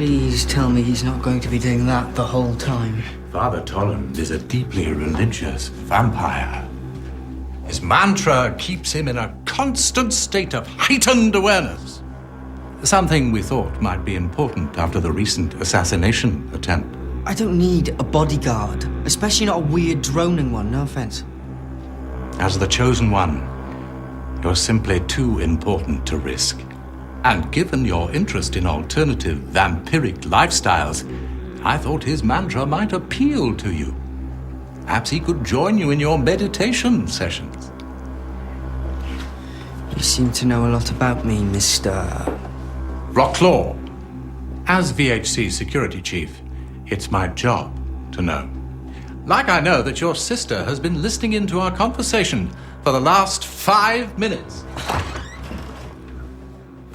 Please tell me he's not going to be doing that the whole time. Father Tolland is a deeply religious vampire. His mantra keeps him in a constant state of heightened awareness. Something we thought might be important after the recent assassination attempt. I don't need a bodyguard, especially not a weird droning one, no offense. As the chosen one, you're simply too important to risk. And given your interest in alternative vampiric lifestyles, I thought his mantra might appeal to you. Perhaps he could join you in your meditation sessions. You seem to know a lot about me, Mr. Rocklaw. As VHC security chief, it's my job to know. Like I know that your sister has been listening into our conversation for the last 5 minutes.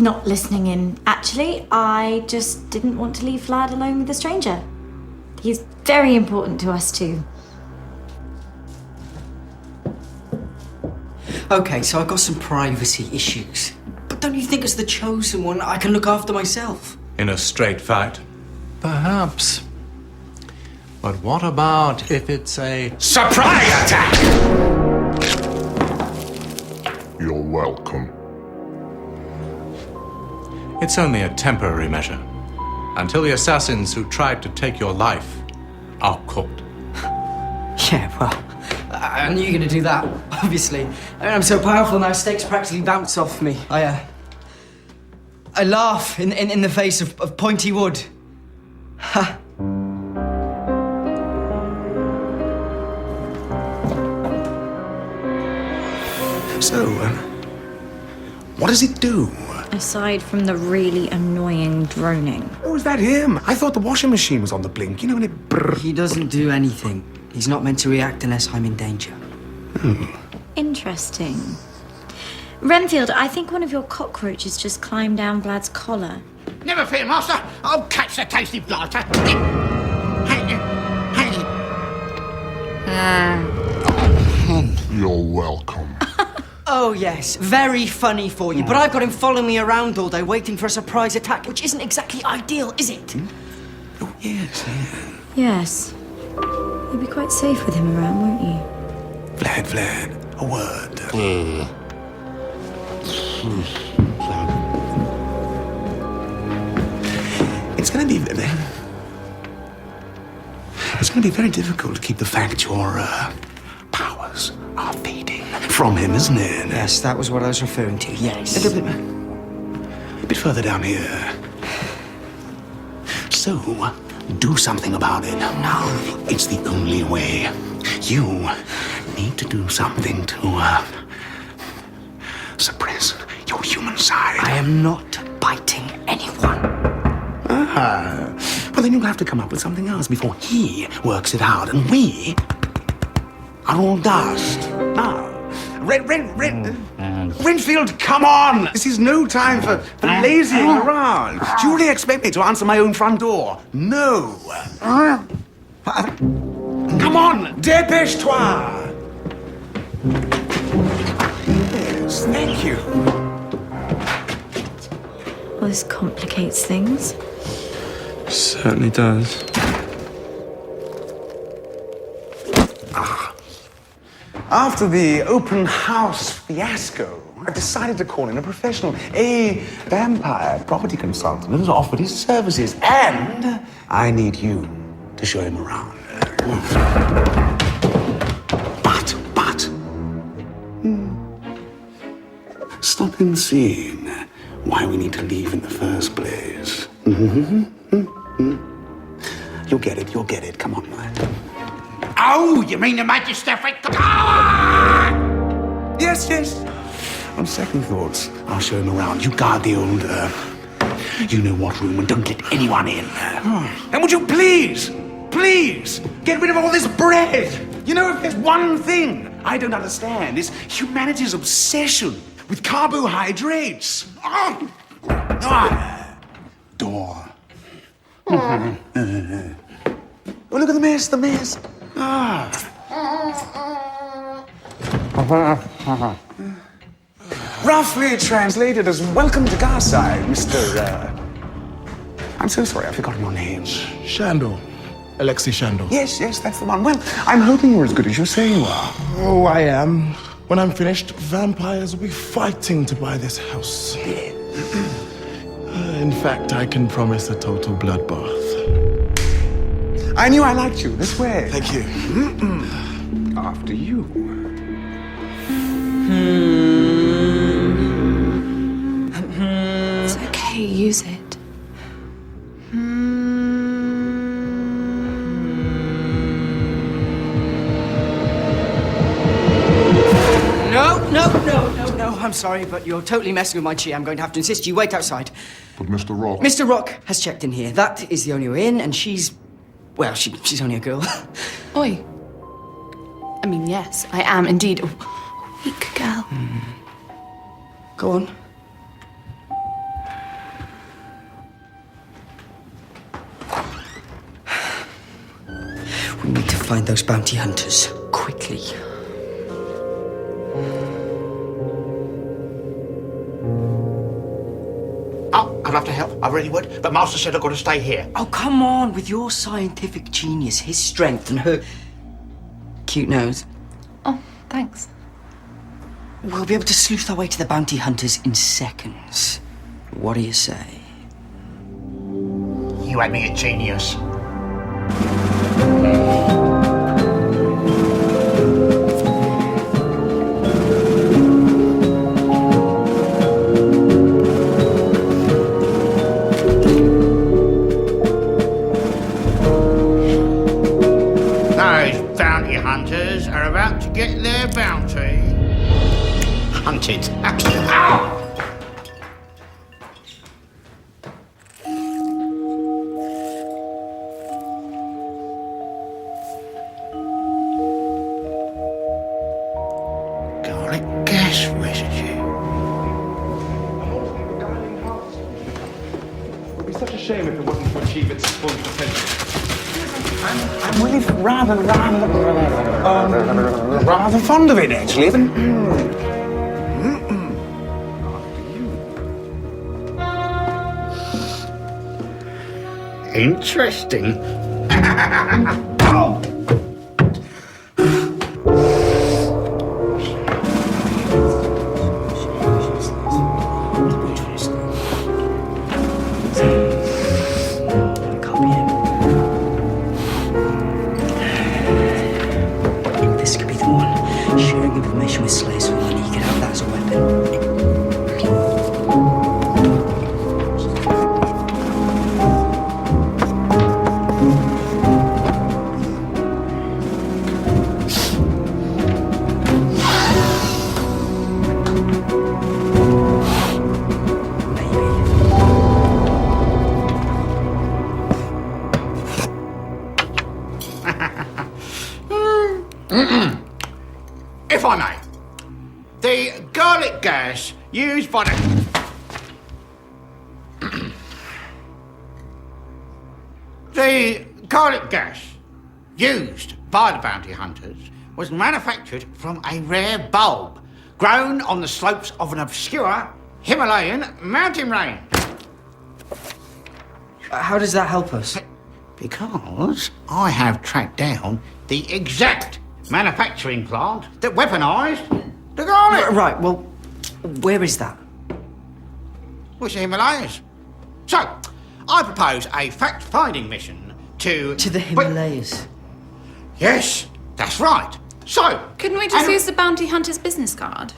Not listening in, actually. I just didn't want to leave Vlad alone with a stranger. He's very important to us too. Okay, so I've got some privacy issues. But don't you think as the chosen one, I can look after myself? In a straight fight? Perhaps. But what about if it's a surprise attack? You're welcome. It's only a temporary measure. Until the assassins who tried to take your life are caught. Yeah, well, I knew you were going to do that, obviously. I mean, I'm so powerful now, stakes practically bounce off me. I laugh in the face of pointy wood. Ha! So, what does it do? Aside from the really annoying droning. Oh, is that him? I thought the washing machine was on the blink. You know, when it brrr. He doesn't do anything. He's not meant to react unless I'm in danger. Interesting. Renfield, I think one of your cockroaches just climbed down Vlad's collar. Never fear, master. I'll catch the tasty blighter. You're welcome. Oh, yes, very funny for you. But I've got him following me around all day, waiting for a surprise attack, which isn't exactly ideal, is it? Oh, yes, yeah. Yes. You'll be quite safe with him around, won't you? Vlad, a word. It's going to be very difficult to keep the fact your powers are fading from him, isn't it? Yes, that was what I was referring to, yes. A bit further down here. So, do something about it. No, it's the only way. You need to do something to suppress your human side. I am not biting anyone. Well, then you'll have to come up with something else before he works it out, and we are all dust. Now, Renfield, come on! This is no time for lazying around. Do you really expect me to answer my own front door? No. Come on, dépêche-toi! Yes, thank you. Well, this complicates things. Certainly does. After the open house fiasco, I decided to call in a professional, a vampire property consultant who has offered his services, and I need you to show him around. But, stop him seeing why we need to leave in the first place. You'll get it, come on, man. Oh, you mean the magistrate? Yes. On second thoughts, I'll show him around. You guard the old, you know what room, and don't let anyone in. And would you please, get rid of all this bread? You know, if there's one thing I don't understand, it's humanity's obsession with carbohydrates. Door. Oh, look at the mess. Roughly translated as welcome to Garside, Mr. I'm so sorry, I've forgotten your name. Shandor. Alexei Shandor. Yes, that's the one. Well, I'm hoping you're as good as you say you are. Oh, I am. When I'm finished, vampires will be fighting to buy this house. In fact, I can promise a total bloodbath. I knew I liked you. This way. Thank you. After you. It's okay, use it. No, I'm sorry, but you're totally messing with my chi. I'm going to have to insist you wait outside. But Mr. Rock... Mr. Rock has checked in here. That is the only way in, and she's she's only a girl. Oi. I mean, yes, I am indeed a weak girl. Go on. We need to find those bounty hunters quickly. Oh, I'd love to help. I really would. But Master said I've got to stay here. Oh, come on, with your scientific genius, his strength, and her cute nose. Oh, thanks. We'll be able to sleuth our way to the bounty hunters in seconds. What do you say? You had me at genius. Those bounty hunters are about to get their bounty hunted. Ow! Garlic gas residue. It would be such a shame if it wasn't to achieve its full potential. I'm really rather fond of it, actually. Even. Interesting. Copy him. This could be the one. Sharing information with slaves for money. You can have that as a weapon. If I may, the garlic gas used by the garlic gas used by the bounty hunters was manufactured from a rare bulb grown on the slopes of an obscure Himalayan mountain range. How does that help us? Because I have tracked down the exact manufacturing plant that weaponized the garlic. Right, well, where is that? Which the Himalayas. So, I propose a fact-finding mission to... To the Himalayas. Yes, that's right. So... Couldn't we just use the bounty hunter's business card?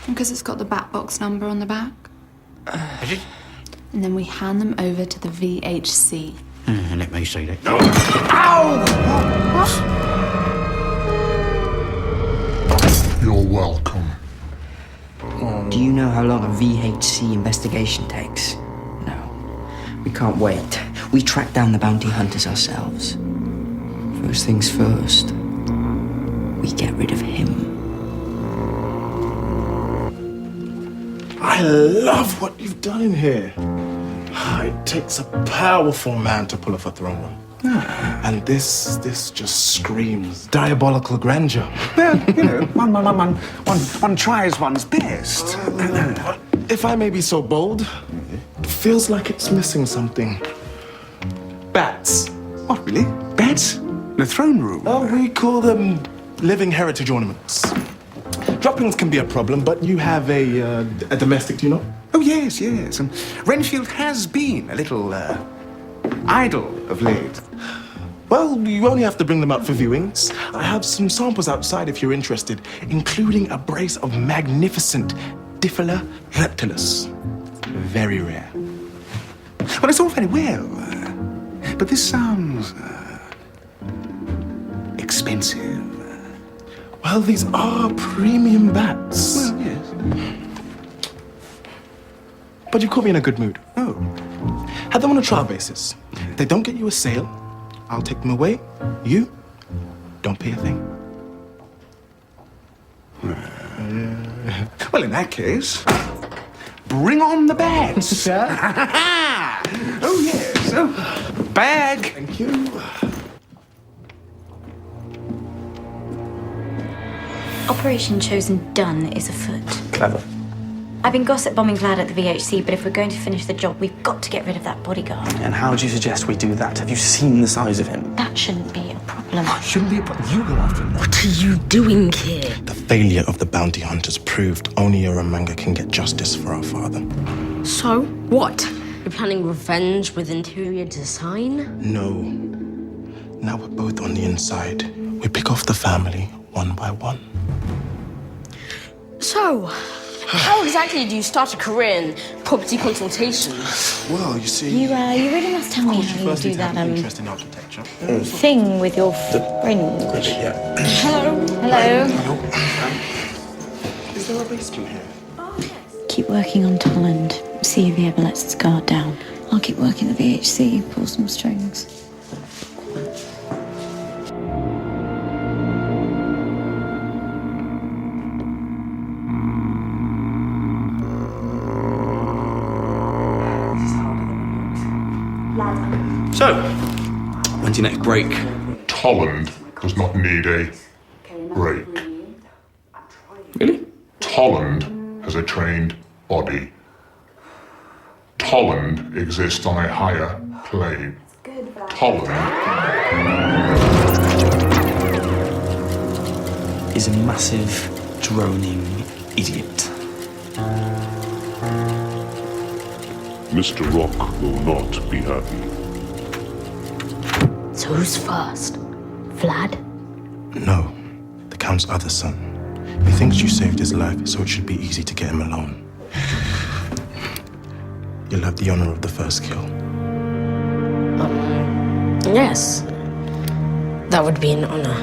Because it's got the bat box number on the back. Is it? And then we hand them over to the VHC. Let me see that. You're welcome. Do you know how long a VHC investigation takes? No. We can't wait. We track down the bounty hunters ourselves. First things first, we get rid of him. I love what you've done in here. It takes a powerful man to pull off a throne. And this just screams diabolical grandeur. Well, you know, one tries one's best. If I may be so bold, feels like it's missing something. Bats. What, really? Beds? The throne room? Oh, we call them living heritage ornaments. Droppings can be a problem, but you have a domestic, do you know? Oh, yes, yes. And Renfield has been a little, idle of late. Well, you only have to bring them out for viewings. I have some samples outside if you're interested, including a brace of magnificent Diffila reptilis. Very rare. Well, it's all very well, but this sounds, expensive. Well, these are premium bats. Well, yes. But you caught me in a good mood. Oh. Have them on a trial basis. If they don't get you a sale, I'll take them away. You don't pay a thing. Well, in that case, bring on the bags. Oh, yes. Oh, bag. Thank you. Operation Chosen Done is afoot. Clever. I've been gossip bombing Vlad at the VHC, but if we're going to finish the job, we've got to get rid of that bodyguard. And how do you suggest we do that? Have you seen the size of him? That shouldn't be a problem. Shouldn't be a problem. You go after him. What are you doing here? The failure of the bounty hunters proved only Aramanga can get justice for our father. So, what? You're planning revenge with interior design? No. Now we're both on the inside. We pick off the family one by one. So, how exactly do you start a career in property consultation? Well, you see... You really must tell me how you do that interest in architecture. thing with your fringe. Yeah. Hello. Is there a basement here? Keep working on Tolland. See if he ever lets his guard down. I'll keep working the VHC, pull some strings. So, when's your next break? Tolland does not need a break. Really? Tolland has a trained body. Tolland exists on a higher plane. Tolland Is a massive, droning idiot. Mr. Rock will not be happy. So who's first? Vlad? No. The Count's other son. He thinks you saved his life, so it should be easy to get him alone. You'll have the honor of the first kill. Yes. That would be an honor.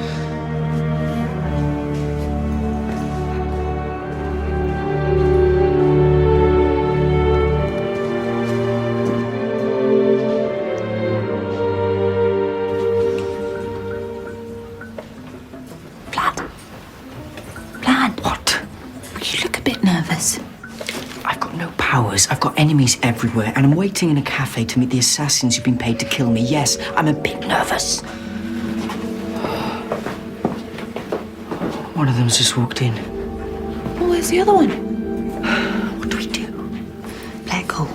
I've got no powers, I've got enemies everywhere, and I'm waiting in a cafe to meet the assassins who've been paid to kill me. Yes, I'm a bit nervous. One of them's just walked in. Well, where's the other one? What do we do? Let it go.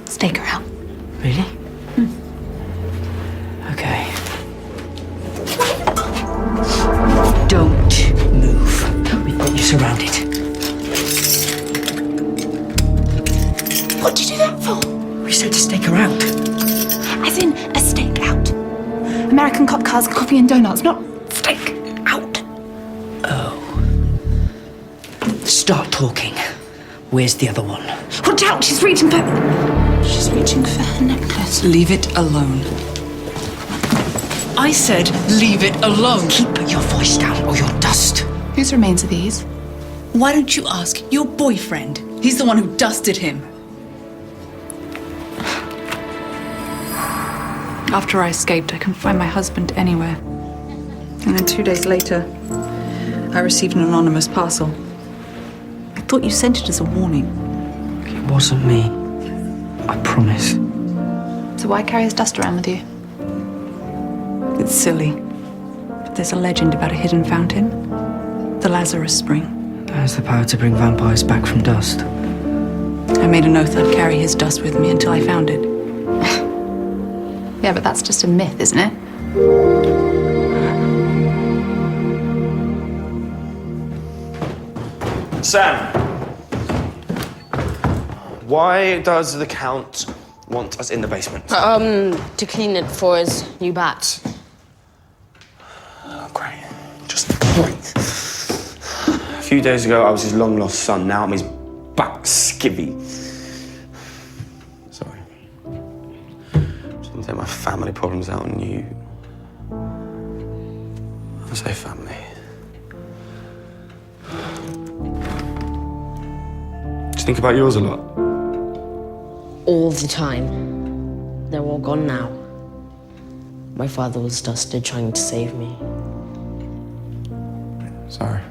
Stake her out. Really? Okay. Don't move. We've got you surrounded. What did you do that for? We said to stake her out. As in a stake out. American cop cars, coffee and donuts, not stake out. Oh. Start talking. Where's the other one? Watch out, she's reaching for her necklace. Leave it alone. I said leave it alone. Keep your voice down or you're dust. Whose remains are these? Why don't you ask your boyfriend? He's the one who dusted him. After I escaped, I couldn't find my husband anywhere. And then 2 days later, I received an anonymous parcel. I thought you sent it as a warning. It wasn't me. I promise. So why carry his dust around with you? It's silly. But there's a legend about a hidden fountain. The Lazarus Spring. That has the power to bring vampires back from dust. I made an oath I'd carry his dust with me until I found it. Yeah, but that's just a myth, isn't it? Sam! Why does the Count want us in the basement? To clean it for his new bat. Oh, great. Just great. A few days ago, I was his long-lost son. Now I'm his back skivvy. Sorry. Just didn't take my family problems out on you. I say family. Do you think about yours a lot? All the time. They're all gone now. My father was dusted trying to save me. Sorry.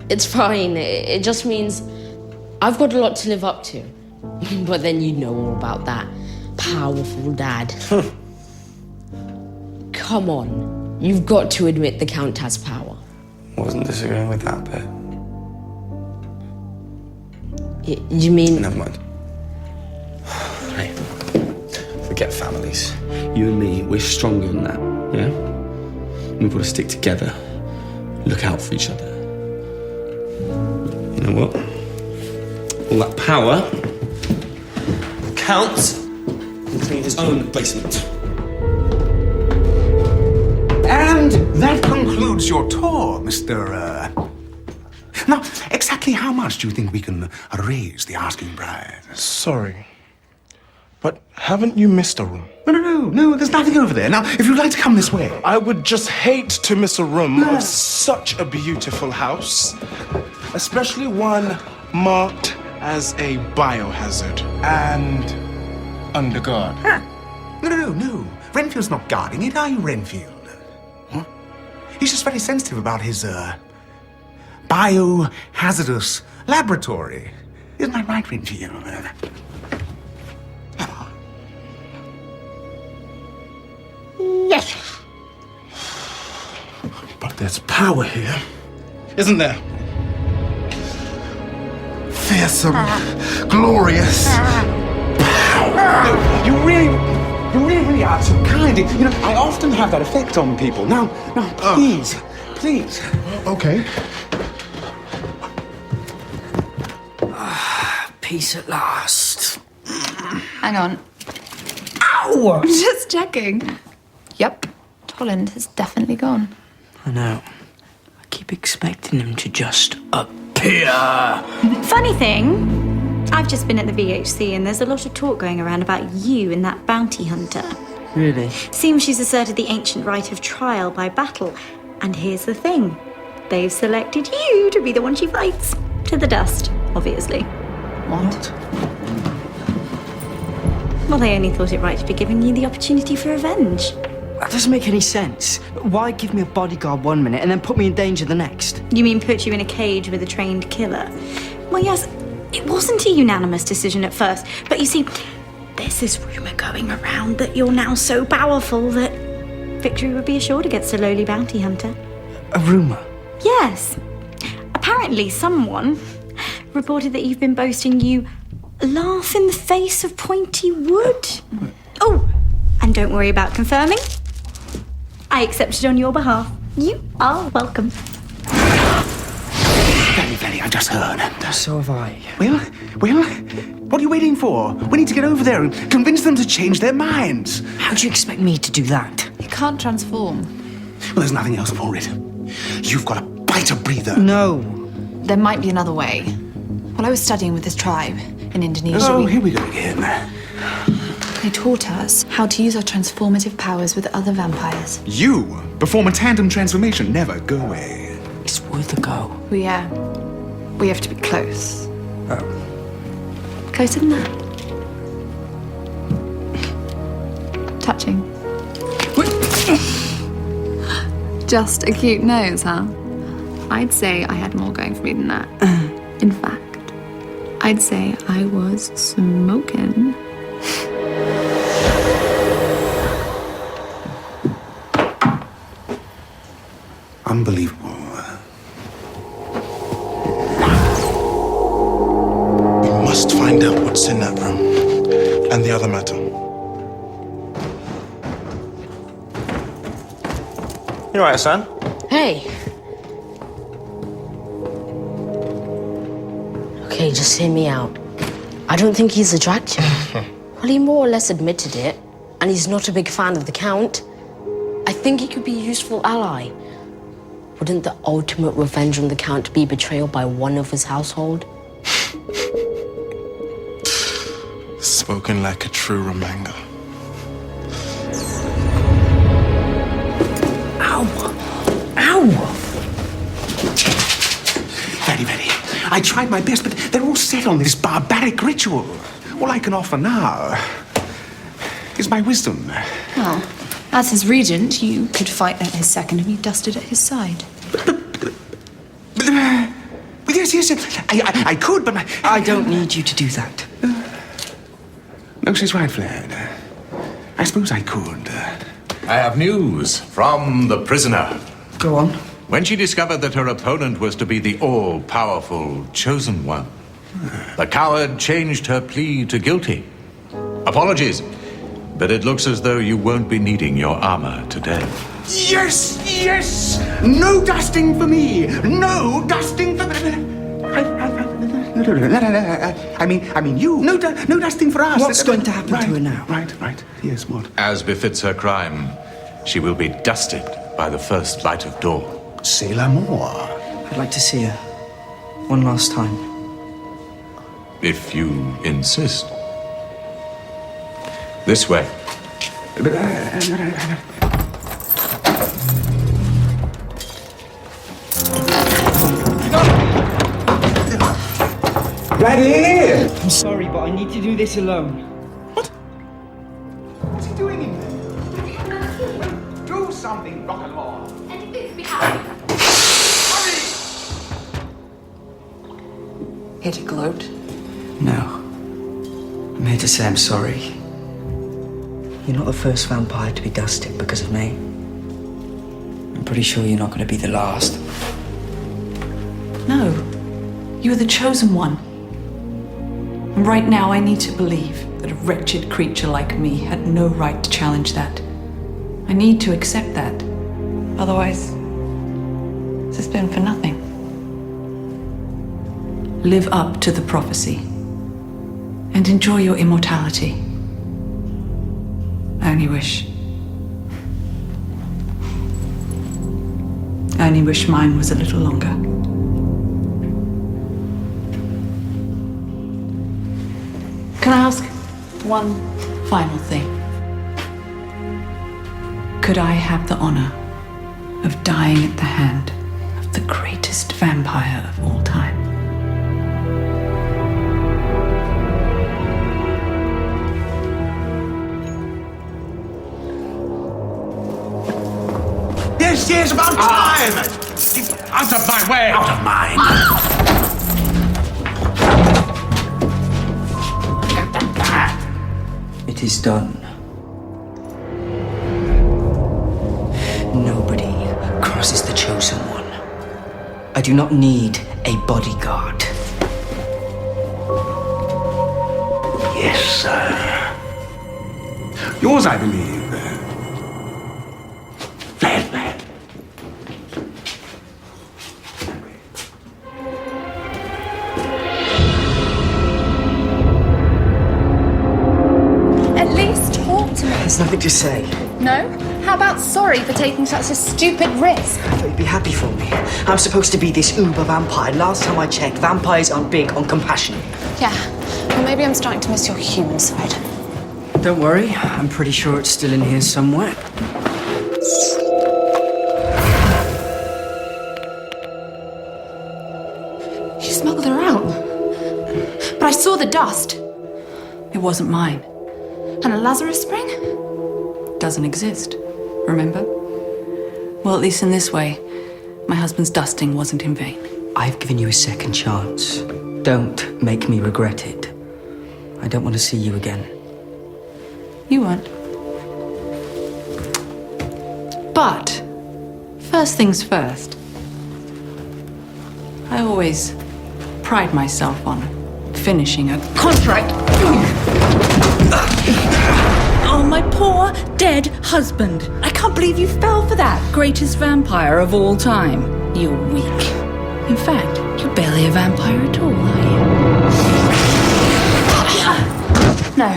It's fine. It just means I've got a lot to live up to. But then you know all about that powerful dad. Come on. You've got to admit the Count has power. Wasn't disagreeing with that bit. You mean... Never mind. Hey, forget families. You and me, we're stronger than that, yeah? We've got to stick together, look out for each other. You know what? All that power counts and clean his own basement. And that concludes your tour, Mr. Now, exactly how much do you think we can raise the asking price? Sorry, but haven't you missed a room? No, there's nothing over there. Now, if you'd like to come this way. I would just hate to miss a room of such a beautiful house, especially one marked as a biohazard and under guard. No. Renfield's not guarding it, are you, Renfield? Huh? He's just very sensitive about his, biohazardous laboratory. Isn't that right, Renfield? Yes. But there's power here, isn't there? Fearsome, glorious power. You really are so kind. You know, I often have that effect on people. Now, please. Okay. Peace at last. Hang on. Ow! Just checking. Yep, Holland has definitely gone. I know. I keep expecting him to just appear. Funny thing, I've just been at the VHC and there's a lot of talk going around about you and that bounty hunter. Really? Seems she's asserted the ancient right of trial by battle. And here's the thing. They've selected you to be the one she fights. To the dust, obviously. What? Well, they only thought it right to be giving you the opportunity for revenge. That doesn't make any sense. Why give me a bodyguard 1 minute and then put me in danger the next? You mean put you in a cage with a trained killer? Well, yes, it wasn't a unanimous decision at first, but you see, there's this rumour going around that you're now so powerful that victory would be assured against a lowly bounty hunter. A rumour? Yes. Apparently someone reported that you've been boasting you laugh in the face of pointy wood. Oh, and don't worry about confirming. I accepted on your behalf. You are welcome. Very, I've just heard. So have I. Well, what are you waiting for? We need to get over there and convince them to change their minds. How do you expect me to do that? You can't transform. Well, there's nothing else for it. You've got to bite a breather. No. There might be another way. While I was studying with this tribe in Indonesia, Oh, here we go again. they taught us how to use our transformative powers with other vampires. You perform a tandem transformation. Never go away. It's worth a go. We have to be close. Oh. Closer than that. Touching. Just a cute nose, huh? I'd say I had more going for me than that. In fact, I'd say I was smoking. Unbelievable. You must What's in that room? And the other matter? You alright, son? Hey. Okay, just hear me out. I don't think he's a Dracula. Well, he more or less admitted it, and he's not a big fan of the Count. I think he could be a useful ally. Wouldn't the ultimate revenge on the Count be betrayal by one of his household? Spoken like a true Romanga. Ow! Ow! Very, very. I tried my best, but they're all set on this barbaric ritual. All I can offer now is my wisdom. Well, as his regent, you could fight at his second and be dusted at his side. Yes, I could, but I don't need you to do that. No, she's right, Fled. I suppose I could. I have news from the prisoner. Go on. When she discovered that her opponent was to be the all-powerful Chosen One, the coward changed her plea to guilty. Apologies, but it looks as though you won't be needing your armor today. Yes, yes! No dusting for me! No dusting for me! I mean, you. No dusting for us. What's going to happen to her now? Right. Yes, what? As befits her crime, she will be dusted by the first light of dawn. C'est l'amour. I'd like to see her. One last time. If you insist. This way. Right here! I'm sorry, but I need to do this alone. What's he doing in there? Do something, rock and roll. Anything to be happy. Here to gloat? No. I'm here to say I'm sorry. You're not the first vampire to be dusted because of me. I'm pretty sure you're not going to be the last. No. You are the chosen one. And right now I need to believe that a wretched creature like me had no right to challenge that. I need to accept that. Otherwise, this has been for nothing. Live up to the prophecy and enjoy your immortality. I only wish mine was a little longer. Can I ask one final thing? Could I have the honor of dying at the hand of the greatest vampire of all time? Yes, about time! Out of my way! Out of mine! It is done. Nobody crosses the Chosen One. I do not need a bodyguard. Yes, sir. Yours, I believe. Fled. At least talk to me. There's nothing to say. No? How about sorry for taking such a stupid risk? I thought you'd be happy for me. I'm supposed to be this uber vampire. Last time I checked, vampires aren't big on compassion. Yeah. Well, maybe I'm starting to miss your human side. Don't worry, I'm pretty sure it's still in here somewhere. You smuggled her out. But I saw the dust. It wasn't mine. And a Lazarus spring? Doesn't exist. Remember? Well, at least in this way, my husband's dusting wasn't in vain. I've given you a second chance. Don't make me regret it. I don't want to see you again. You won't. But, first things first. I always pride myself on finishing a contract. Oh, my poor dead husband. I can't believe you fell for that. Greatest vampire of all time. You're weak. In fact, you're barely a vampire at all, are you? No.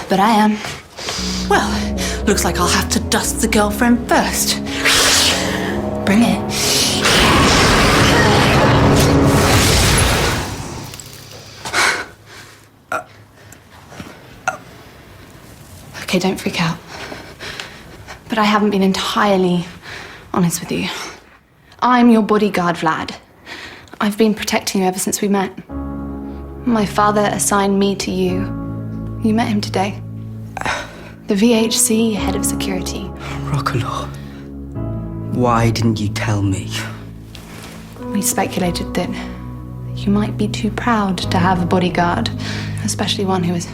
But I am. Well, looks like I'll have to dust the girlfriend first. Bring it. Okay, don't freak out. But I haven't been entirely honest with you. I'm your bodyguard, Vlad. I've been protecting you ever since we met. My father assigned me to you. You met him today. The VHC head of security. Dracula. Why didn't you tell me? We speculated that you might be too proud to have a bodyguard, especially one who is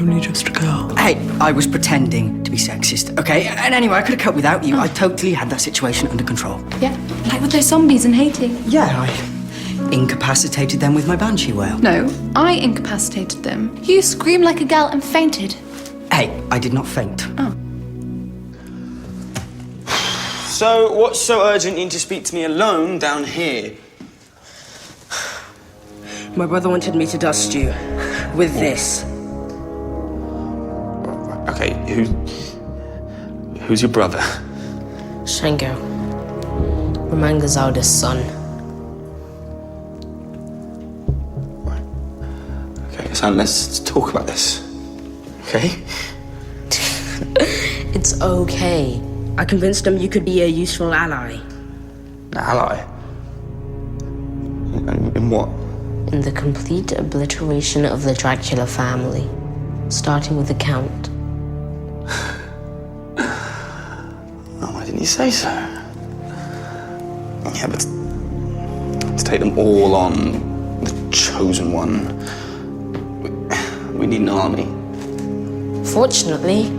Only just a girl. Hey, I was pretending to be sexist, okay? And anyway, I could have coped without you. I totally had that situation under control. Yeah, like with those zombies in Haiti. Yeah, I incapacitated them with my banshee wail. No, I incapacitated them. You screamed like a gal and fainted. Hey, I did not faint. Oh. So, what's so urgent you need to speak to me alone down here? My brother wanted me to dust you with this. Okay, who's your brother? Shango. Romanga's eldest son. Okay, son, let's talk about this. Okay? It's okay. I convinced him you could be a useful ally. An ally? In what? In the complete obliteration of the Dracula family, starting with the Count. Oh, why didn't you say so? Yeah, but to take them all on, the chosen one, we need an army. Fortunately,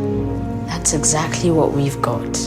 that's exactly what we've got.